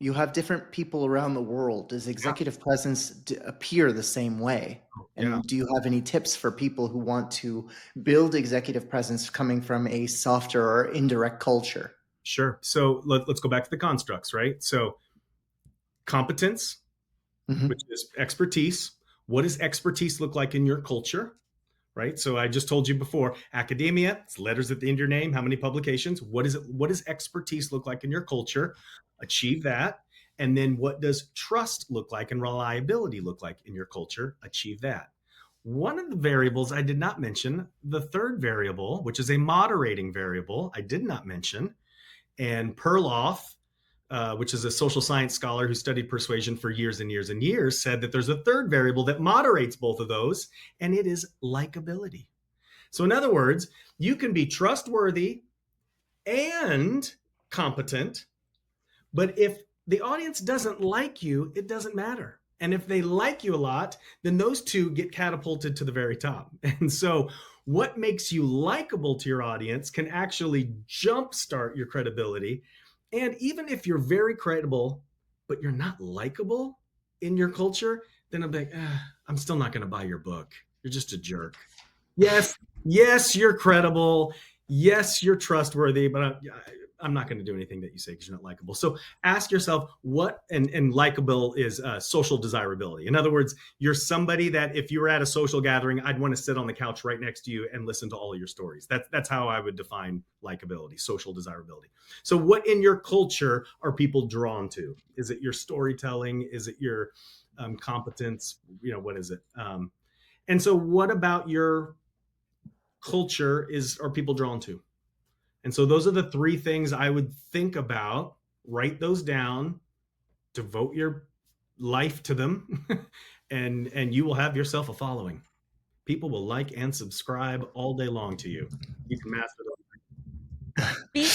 You have different people around the world. Does Yeah. executive presence appear the same way? Yeah. And do you have any tips for people who want to build executive presence coming from a softer or indirect culture? Sure. So let's go back to the constructs, right? So competence, which Hmm. is expertise. What does expertise look like in your culture? Right. So I just told you before, academia, it's letters at the end of your name. How many publications? What is it? What does expertise look like in your culture? Achieve that. And then what does trust look like and reliability look like in your culture? Achieve that. One of the variables I did not mention, the third variable, which is a moderating variable, I did not mention. And Perloff, which is a social science scholar who studied persuasion for years and years and years, said that there's a third variable that moderates both of those, and it is likability. So, in other words, you can be trustworthy and competent, but if the audience doesn't like you, it doesn't matter. And if they like you a lot, then those two get catapulted to the very top. And so, what makes you likable to your audience can actually jumpstart your credibility. And even if you're very credible, but you're not likable in your culture, then I'm like, I'm still not going to buy your book. You're just a jerk. Yes, yes, you're credible. Yes, you're trustworthy, but I'm not going to do anything that you say because you're not likable. So ask yourself what, and likable is social desirability. In other words, you're somebody that if you were at a social gathering, I'd want to sit on the couch right next to you and listen to all of your stories. That's how I would define likability, social desirability. So what in your culture are people drawn to? Is it your storytelling? Is it your competence? What is it? And so what about your culture are people drawn to? And so those are the three things I would think about. Write those down, devote your life to them, and you will have yourself a following. People will like and subscribe all day long to you. You can master those.